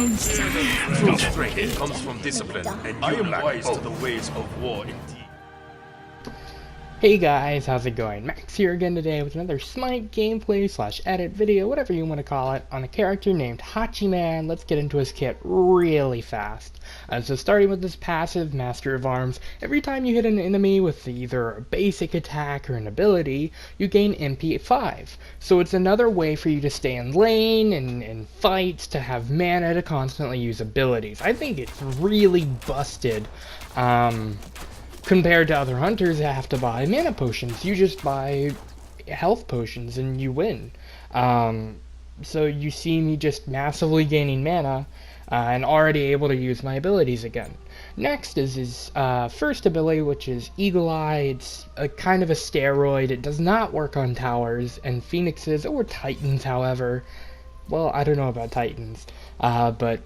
True strength comes from discipline, and I am wise to the ways of war indeed. Hey guys, how's it going? Max here again today with another Smite gameplay / edit video, whatever you want to call it, on a character named Hachiman. Let's get into his kit really fast. So starting with this passive, Master of Arms, every time you hit an enemy with either a basic attack or an ability, you gain MP 5. So it's another way for you to stay in lane and in fights, to have mana to constantly use abilities. I think it's really busted. Compared to other hunters that have to buy mana potions, you just buy health potions and you win. So you see me just massively gaining mana and already able to use my abilities again. Next is his first ability, which is Eagle Eye. It's a kind of a steroid. It does not work on towers and phoenixes or titans, however. Well, I don't know about titans, but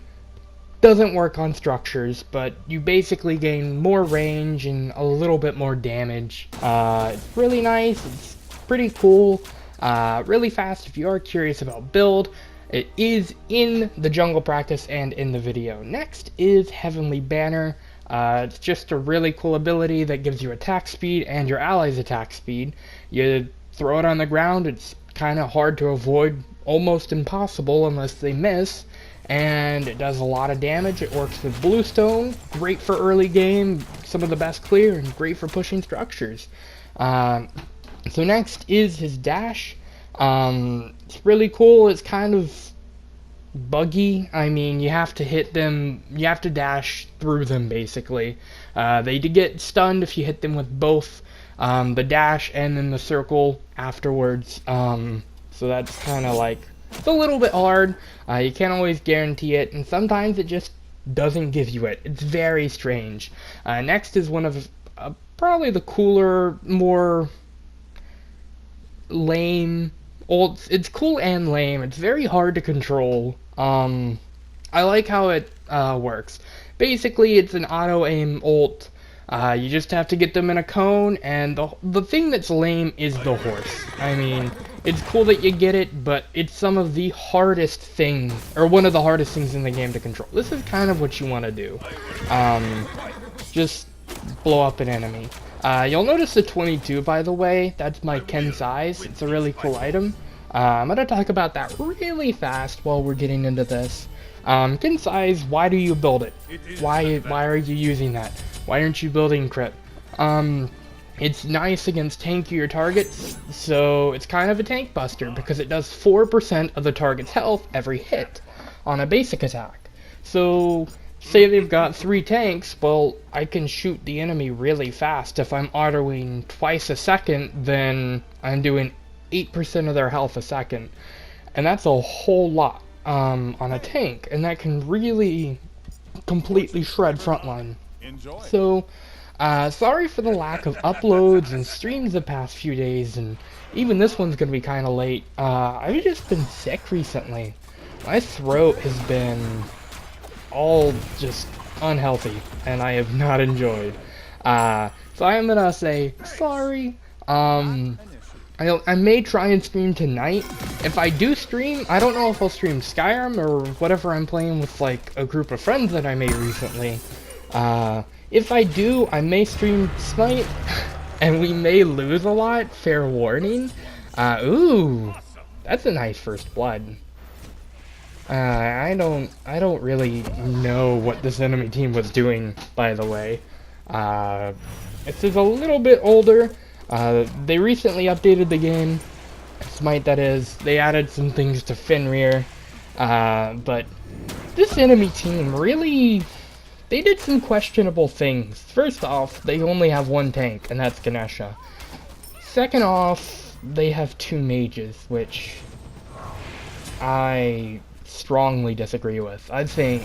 doesn't work on structures, but you basically gain more range and a little bit more damage. It's really nice, it's pretty cool, really fast. If you are curious about build, it is in the jungle practice and in the video. Next is Heavenly Banner. It's just a really cool ability that gives you attack speed and your allies attack speed. You throw it on the ground, it's kind of hard to avoid, almost impossible unless they miss. And it does a lot of damage. It works with Bluestone, great for early game, some of the best clear, and great for pushing structures. So next is his dash. It's really cool. It's kind of buggy. I mean, you have to hit them, you have to dash through them basically. They get stunned if you hit them with both the dash and then the circle afterwards. So that's kind of like, it's a little bit hard. You can't always guarantee it, and sometimes it just doesn't give you it. It's very strange. Next is one of probably the cooler, more lame ults. It's cool and lame. It's very hard to control. I like how it works. Basically, it's an auto-aim ult. You just have to get them in a cone, and the thing that's lame is the horse. I mean, it's cool that you get it, but it's some of the hardest things, or one of the hardest things in the game to control. This is kind of what you want to do. Just blow up an enemy. You'll notice the 22, by the way. That's my Ken size. It's a really cool item. I'm going to talk about that really fast while we're getting into this. Ken size, why do you build it? Why are you using that? Why aren't you building crit? It's nice against tankier targets, so it's kind of a tank buster because it does 4% of the target's health every hit on a basic attack. So say they've got 3 tanks, well, I can shoot the enemy really fast. If I'm autoing twice a second, then I'm doing 8% of their health a second. And that's a whole lot on a tank, and that can really completely shred frontline. So, sorry for the lack of uploads and streams the past few days, and even this one's gonna be kind of late. I've just been sick recently. My throat has been all just unhealthy, and I have not enjoyed. So I am gonna say sorry. I may try and stream tonight. If I do stream, I don't know if I'll stream Skyrim or whatever I'm playing with, like, a group of friends that I made recently. If I do, I may stream Smite, and we may lose a lot, fair warning. Ooh, that's a nice first blood. I don't really know what this enemy team was doing, by the way. This is a little bit older. They recently updated the game, Smite that is. They added some things to Fenrir, but this enemy team really, they did some questionable things. First off, they only have 1 tank, and that's Ganesha. Second off, they have 2 mages, which I strongly disagree with. I think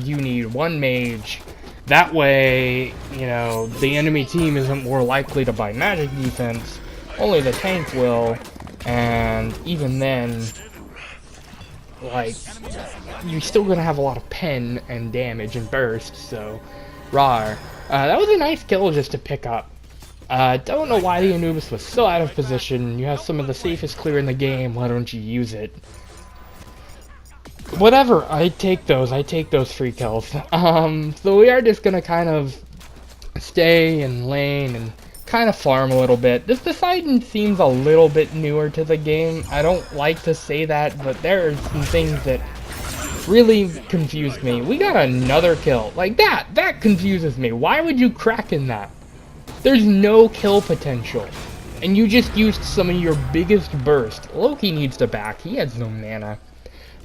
you need 1 mage. That way, you know, the enemy team isn't more likely to buy magic defense, only the tank will, and even then, like, you're still gonna have a lot of pen and damage and burst, so, rawr. That was a nice kill just to pick up. Don't know why the Anubis was so out of position. You have some of the safest clear in the game, why don't you use it? Whatever, I take those free kills. So we are just gonna kind of stay in lane and kind of farm a little bit. This Poseidon seems a little bit newer to the game. I don't like to say that, but there are some things that really confused me. We got another kill. Like that confuses me. Why would you crack in that? There's no kill potential. And you just used some of your biggest burst. Loki needs to back. He has no mana.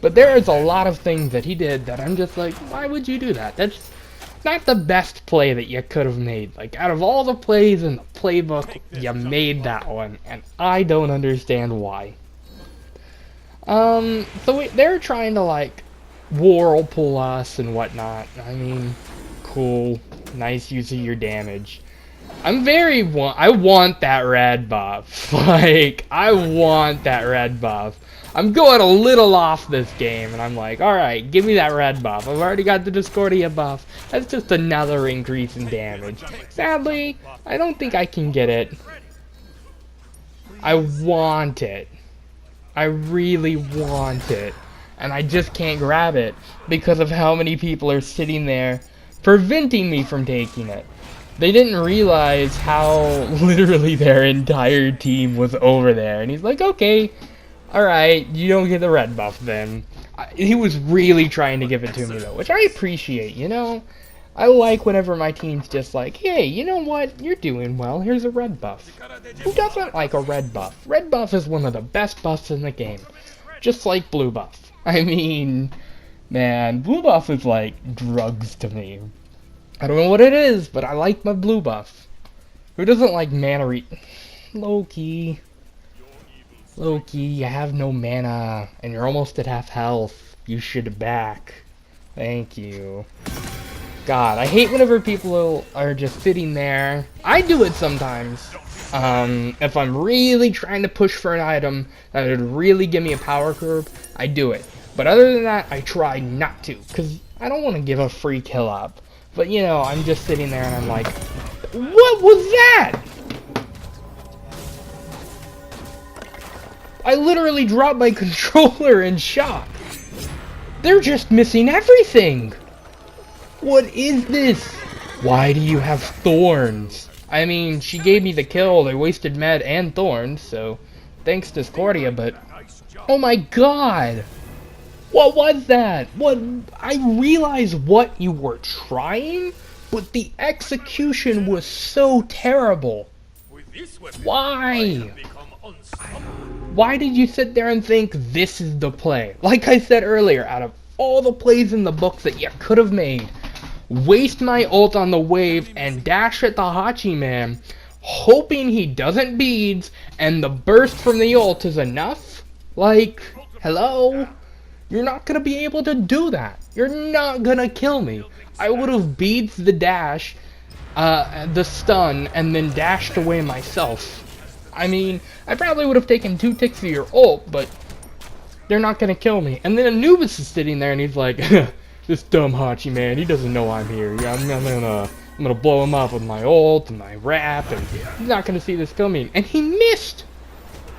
But there is a lot of things that he did that I'm just like, why would you do that? That's not the best play that you could have made. Like, out of all the plays in the playbook, you made that one. And I don't understand why. They're trying to, like, whirlpool us and whatnot. I mean, cool. Nice use of your damage. I want that red buff. Like, I want that red buff. I'm going a little off this game, and I'm like, alright, give me that red buff. I've already got the Discordia buff. That's just another increase in damage. Sadly, I don't think I can get it. I want it. I really want it. And I just can't grab it because of how many people are sitting there preventing me from taking it. They didn't realize how literally their entire team was over there. And he's like, okay, alright, you don't get the red buff then. He was really trying to give it to me though, which I appreciate, you know? I like whenever my team's just like, hey, you know what? You're doing well, here's a red buff. Who doesn't like a red buff? Red buff is one of the best buffs in the game. Just like blue buff. I mean, man, blue buff is like drugs to me. I don't know what it is, but I like my blue buff. Who doesn't like mana Loki. Loki, you have no mana, and you're almost at half health. You should back. Thank you. God, I hate whenever people are just sitting there. I do it sometimes. If I'm really trying to push for an item that would really give me a power curve, I do it. But other than that, I try not to, because I don't want to give a free kill up. But, you know, I'm just sitting there and I'm like, what was that? I literally dropped my controller in shock. They're just missing everything. What is this? Why do you have thorns? I mean, she gave me the kill. They wasted med and thorns, so thanks Discordia, but oh my god. What was that? What? I realized what you were trying, but the execution was so terrible. Why? Why did you sit there and think this is the play? Like I said earlier, out of all the plays in the book that you could have made, waste my ult on the wave and dash at the Hachiman, hoping he doesn't beads, and the burst from the ult is enough? Like, hello? You're not gonna be able to do that. You're not gonna kill me. I would have beads the dash, the stun, and then dashed away myself. I mean, I probably would have taken 2 ticks of your ult, but they're not gonna kill me. And then Anubis is sitting there and he's like, this dumb Hachiman, he doesn't know I'm here. Yeah, I'm gonna blow him up with my ult and my wrap, and he's not gonna see this coming. And he missed!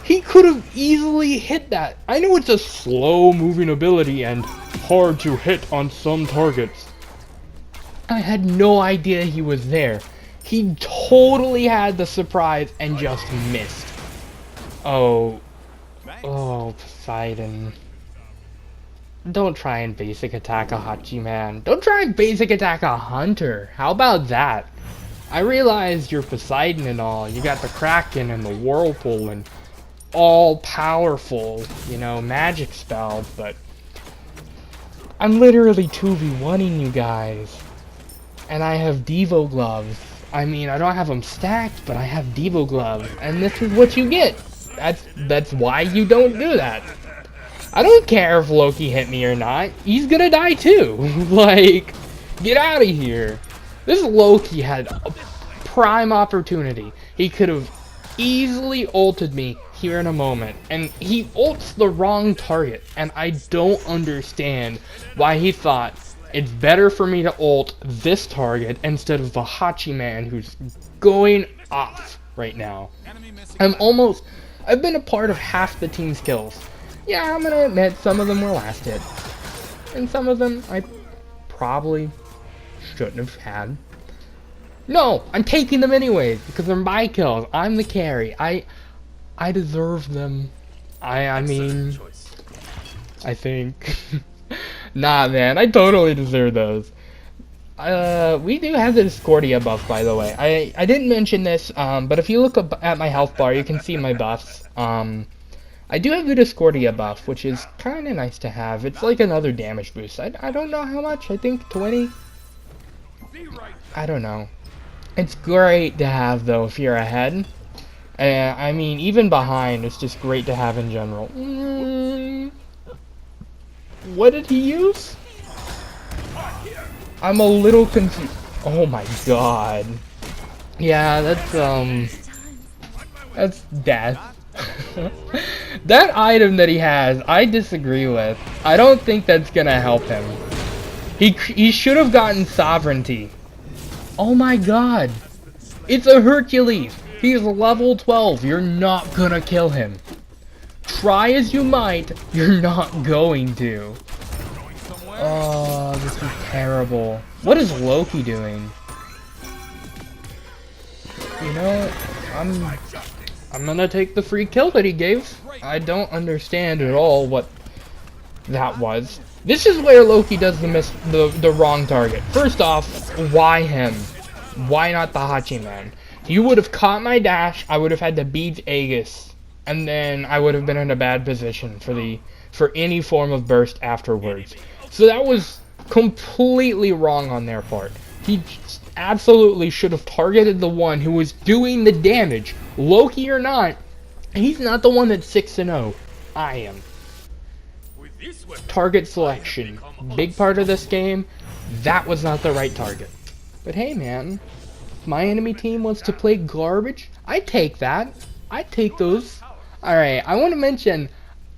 He could have easily hit that. I know it's a slow moving ability and hard to hit on some targets. I had no idea he was there. He totally had the surprise and just missed. Oh, Poseidon. Don't try and basic attack a Hachiman. Don't try and basic attack a Hunter. How about that? I realize you're Poseidon and all. You got the Kraken and the Whirlpool and all-powerful, you know, magic spells, but I'm literally 2v1ing you guys. And I have Devo gloves. I mean, I don't have them stacked, but I have Devo gloves. And this is what you get. That's why you don't do that. I don't care if Loki hit me or not. He's gonna die too. Like, get out of here. This Loki had a prime opportunity. He could have easily ulted me here in a moment, and he ults the wrong target, and I don't understand why he thought it's better for me to ult this target instead of the Hachiman who's going off right now. I've been a part of half the team's kills. Yeah, I'm gonna admit some of them were last hit, and some of them I probably shouldn't have had. No, I'm taking them anyways because they're my kills. I'm the carry. I deserve them. I mean, I think. Nah, man, I totally deserve those. We do have the Discordia buff, by the way. I didn't mention this, but if you look up at my health bar, you can see my buffs. I do have the Discordia buff, which is kind of nice to have. It's like another damage boost. I don't know how much. I think 20? I don't know. It's great to have, though, if you're ahead. I mean, even behind, it's just great to have in general. What did he use? I'm a little confused. Oh my god. Yeah, that's death. That item that he has, I disagree with. I don't think that's gonna help him. He should have gotten sovereignty. Oh my god. It's a Hercules. He's level 12. You're not gonna kill him. Try as you might, you're not going to. Oh, this is terrible. What is Loki doing? You know, I'm gonna take the free kill that he gave. I don't understand at all what that was. This is where Loki does the wrong target. First off, why him? Why not the Hachiman? You would have caught my dash, I would have had to beat Aegis, and then I would have been in a bad position for any form of burst afterwards. So that was completely wrong on their part. He absolutely should have targeted the one who was doing the damage. Loki or not, he's not the one that's 6-0. I am. Target selection. Big part of this game. That was not the right target. But hey man, if my enemy team wants to play garbage, I take that. I take those. Alright, I want to mention,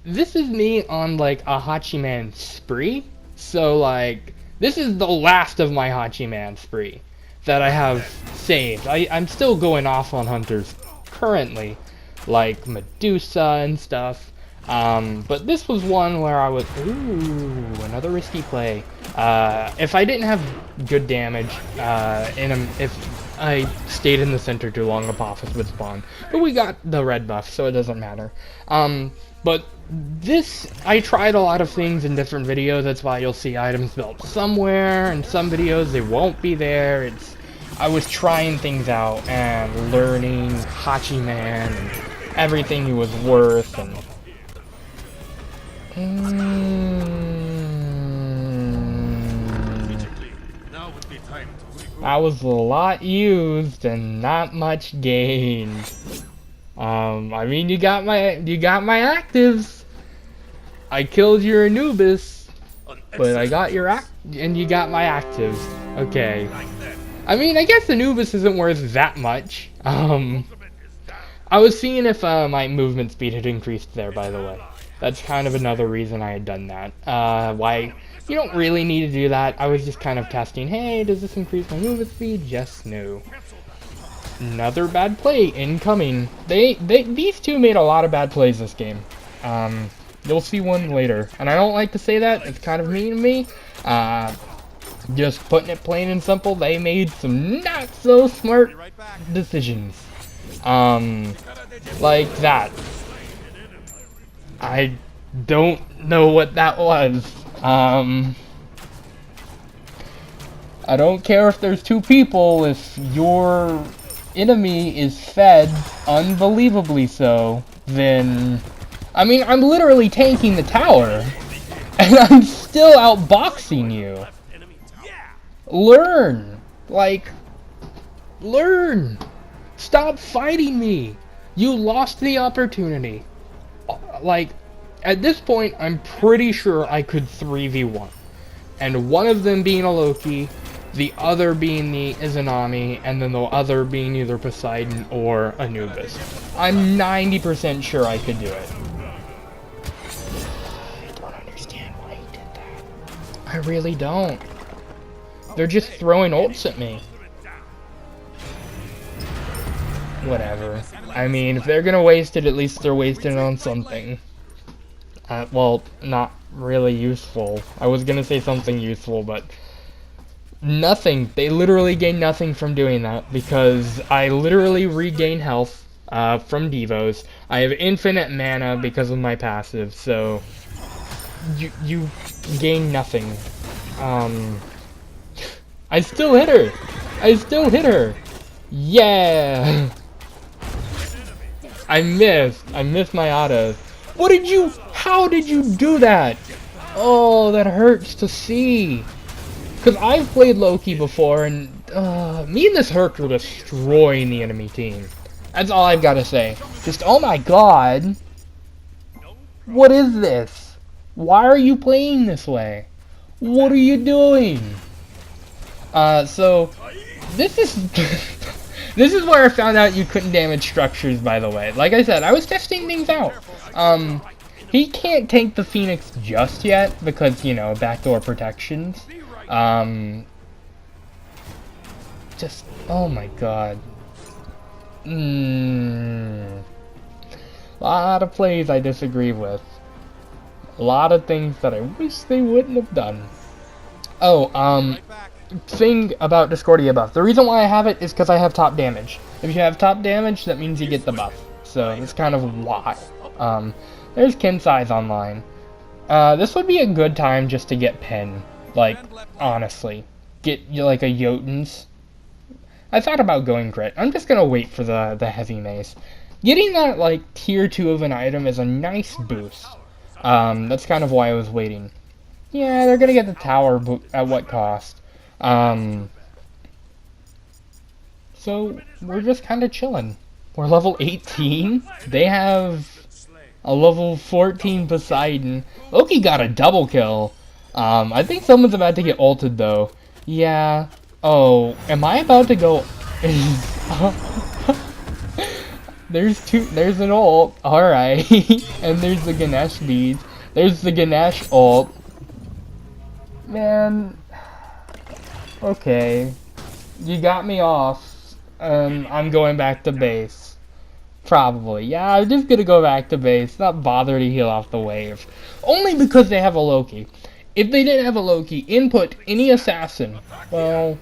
this is me on like a Hachiman spree. So like, this is the last of my Hachiman spree that I have saved. I'm still going off on hunters currently, like Medusa and stuff. But this was one where I was, ooh, another risky play. If I didn't have good damage, if I stayed in the center too long, Apophis would spawn. But we got the red buff, so it doesn't matter. But this, I tried a lot of things in different videos. That's why you'll see items built somewhere. In some videos, they won't be there. I was trying things out and learning Hachiman and everything he was worth. And I was a lot used and not much gained. I mean, you got my actives. I killed your Anubis, but I got your and you got my actives. Okay. I mean, I guess Anubis isn't worth that much. I was seeing if my movement speed had increased there, by the way. That's kind of another reason I had done that. Why? You don't really need to do that. I was just kind of testing, hey, does this increase my movement speed? Yes, no. Another bad play incoming. These two made a lot of bad plays this game. You'll see one later. And I don't like to say that. It's kind of mean to me. Just putting it plain and simple, they made some not so smart decisions. Like that. I don't know what that was. I don't care if there's two people, if your enemy is fed unbelievably so, then I mean, I'm literally tanking the tower and I'm still outboxing you. Learn. Like, learn. Stop fighting me. You lost the opportunity. Like, at this point, I'm pretty sure I could 3v1. And one of them being a Loki, the other being the Izanami, and then the other being either Poseidon or Anubis. I'm 90% sure I could do it. I don't understand why he did that. I really don't. They're just throwing ults at me. Whatever. I mean, if they're gonna waste it, at least they're wasting it on something. Well, not really useful. I was gonna say something useful, but nothing. They literally gain nothing from doing that because I literally regain health from Devos. I have infinite mana because of my passive, so you gain nothing. I still hit her. I still hit her. Yeah. I missed my autos. What did you? How did you do that? Oh, that hurts to see. Because I've played Loki before, and me and this Herc are destroying the enemy team. That's all I've got to say. Just, oh my god. What is this? Why are you playing this way? What are you doing? So, this is... this is where I found out you couldn't damage structures, by the way. Like I said, I was testing things out. He can't tank the Phoenix just yet, because, you know, backdoor protections. Just, oh my god. Lot of plays I disagree with. A lot of things that I wish they wouldn't have done. Oh, thing about Discordia buff. The reason why I have it is because I have top damage. If you have top damage, that means you get the buff. So, it's kind of why. There's Kinsai's online. This would be a good time just to get Pen. Like, honestly. Get, like, a Jotuns. I thought about going Grit. I'm just gonna wait for the Heavy Mace. Getting that, like, tier 2 of an item is a nice boost. That's kind of why I was waiting. Yeah, they're gonna get the tower at what cost? So, we're just kind of chilling. We're level 18. They have a level 14 Poseidon. Loki got a double kill. I think someone's about to get ulted, though. Yeah. Oh, am I about to go... There's an ult. Alright. And there's the Ganesh beads. There's the Ganesh ult. Man... Okay. You got me off. I'm going back to base. Probably. Yeah, I'm just gonna go back to base. Not bother to heal off the wave. Only because they have a Loki. If they didn't have a Loki, input any assassin. Well,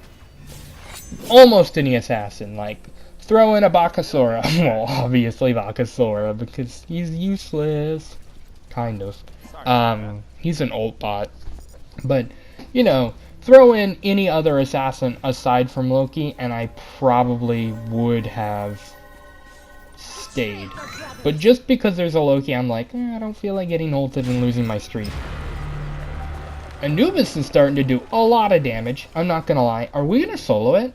almost any assassin. Like, throw in a Bakasura. Well, obviously Bakasura, because he's useless. Kind of. He's an ult bot. But, you know, throw in any other assassin aside from Loki, and I probably would have stayed. But just because there's a Loki, I'm like, I don't feel like getting ulted and losing my streak. Anubis is starting to do a lot of damage, I'm not gonna lie. Are we gonna solo it?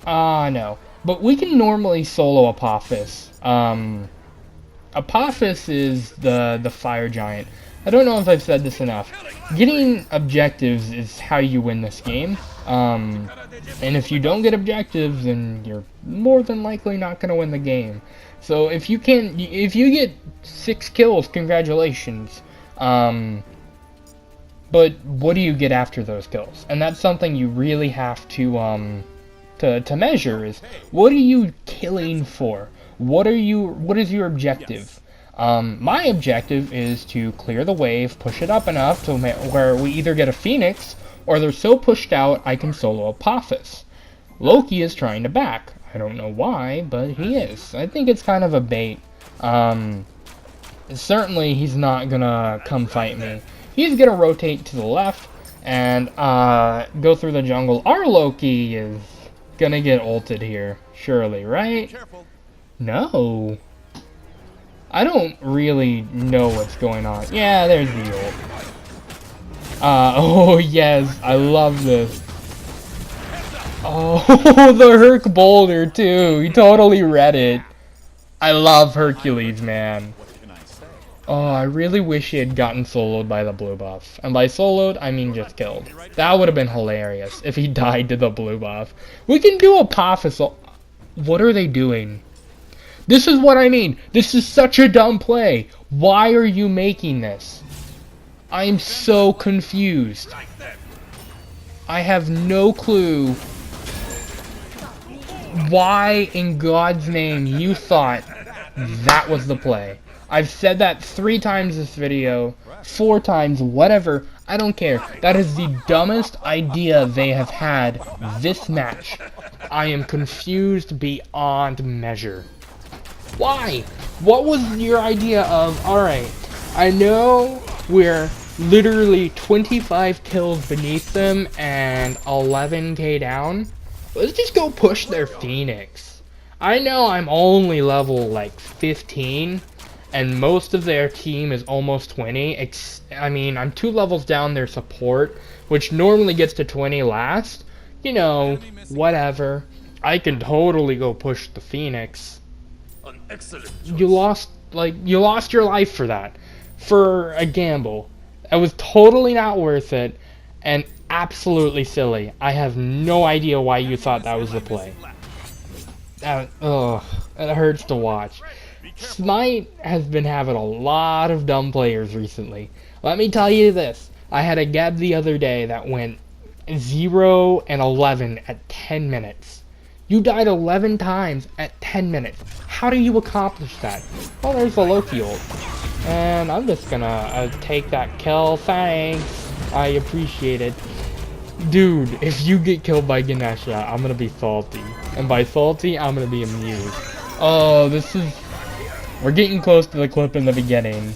No. But we can normally solo Apophis. Apophis is the fire giant. I don't know if I've said this enough. Getting objectives is how you win this game. And if you don't get objectives, then you're more than likely not gonna win the game. So if you get 6 kills, congratulations. But what do you get after those kills? And that's something you really have to measure is, what are you killing for? What is your objective? My objective is to clear the wave, push it up enough to where we either get a Phoenix, or they're so pushed out I can solo Apophis. Loki is trying to back. I don't know why, but he is. I think it's kind of a bait. Certainly he's not gonna come fight me. He's gonna rotate to the left and go through the jungle. Our Loki is gonna get ulted here, surely, right? No. I don't really know what's going on. Yeah, there's the ult. Oh yes, I love this. Oh, the Herc Boulder too. He totally read it. I love Hercules, man. Oh, I really wish he had gotten soloed by the blue buff. And by soloed, I mean just killed. That would have been hilarious if he died to the blue buff. We can do Apophis. What are they doing? This is what I mean. This is such a dumb play. Why are you making this? I'm so confused. I have no clue why in God's name you thought that was the play. I've said that 3 times this video, 4 times, whatever, I don't care. That is the dumbest idea they have had this match. I am confused beyond measure. Why? What was your idea of, alright, I know we're literally 25 kills beneath them and 11k down. Let's just go push their Phoenix. I know I'm only level like 15 and most of their team is almost 20. I mean, I'm 2 levels down their support, which normally gets to 20 last. You know, whatever. I can totally go push the Phoenix. You lost your life for that. For a gamble. It was totally not worth it and absolutely silly. I have no idea why you thought that was the play. Ugh, it hurts to watch. Smite has been having a lot of dumb players recently. Let me tell you this. I had a Geb the other day that went 0 and 11 at 10 minutes. You died 11 times at 10 minutes. How do you accomplish that? Well, there's the Loki ult. And I'm just gonna take that kill. Thanks. I appreciate it. Dude, if you get killed by Ganesha, I'm gonna be salty. And by salty, I'm gonna be amused. Oh, we're getting close to the clip in the beginning.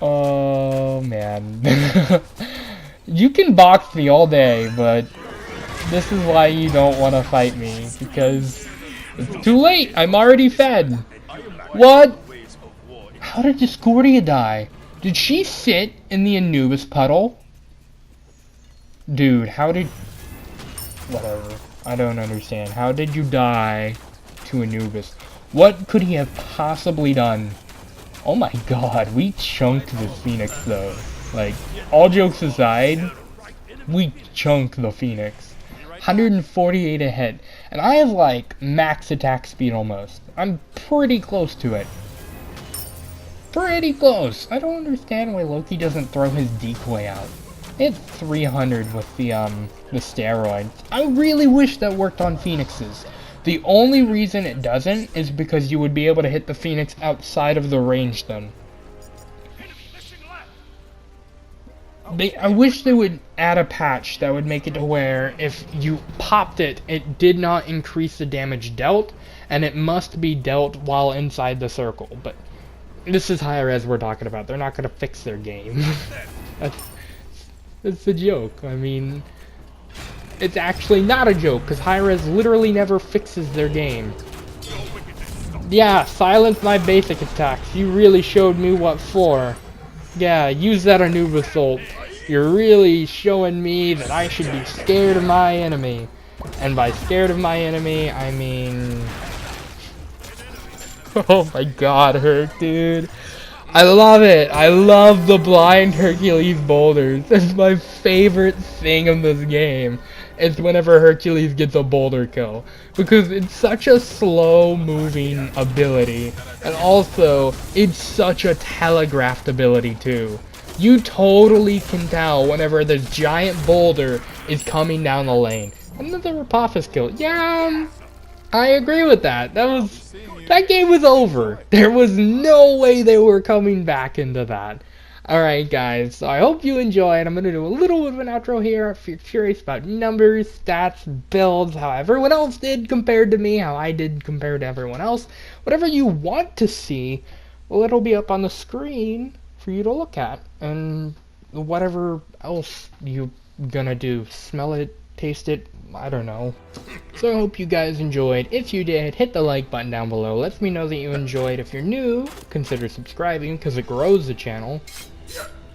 Oh, man. You can box me all day, but this is why you don't want to fight me. Because it's too late. I'm already fed. What? How did Discordia die? Did she sit in the Anubis puddle? Dude, how did... Whatever. I don't understand. How did you die to Anubis? What could he have possibly done? Oh my god, we chunked the Phoenix though. Like, all jokes aside, we chunked the Phoenix. 148 a hit. And I have like max attack speed almost. I'm pretty close to it. Pretty close. I don't understand why Loki doesn't throw his decoy out. It 300 with the steroid. I really wish that worked on Phoenixes. The only reason it doesn't is because you would be able to hit the Phoenix outside of the range then. I wish they would add a patch that would make it to where if you popped it, it did not increase the damage dealt, and it must be dealt while inside the circle. But this is high-res we're talking about. They're not going to fix their game. That's the joke. I mean, it's actually not a joke, because high-res literally never fixes their game. Yeah, silence my basic attacks. You really showed me what for. Yeah, use that Anubis ult. You're really showing me that I should be scared of my enemy. And by scared of my enemy, I mean... Oh my god, Herc, dude. I love it. I love the blind Hercules boulders. That's my favorite thing in this game. It's whenever Hercules gets a boulder kill. Because it's such a slow moving ability. And also, it's such a telegraphed ability too. You totally can tell whenever the giant boulder is coming down the lane. Another Apophis kill. Yeah, I agree with that. That game was over. There was no way they were coming back into that. Alright guys, so I hope you enjoyed. I'm going to do a little bit of an outro here. If you're curious about numbers, stats, builds, how everyone else did compared to me, how I did compared to everyone else, whatever you want to see, well, it'll be up on the screen for you to look at. And whatever else you're going to do, smell it, taste it, I don't know. So I hope you guys enjoyed. If you did, hit the like button down below. Lets me know that you enjoyed. If you're new, consider subscribing because it grows the channel.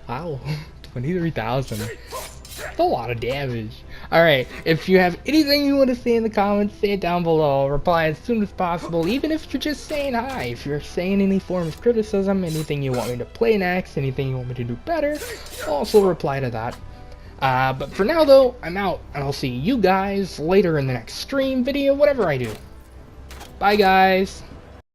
Wow, 23,000. That's a lot of damage. Alright, if you have anything you want to say in the comments, say it down below. I'll reply as soon as possible, even if you're just saying hi. If you're saying any form of criticism, anything you want me to play next, anything you want me to do better, I'll also reply to that. But for now though, I'm out, and I'll see you guys later in the next stream, video, whatever I do. Bye guys!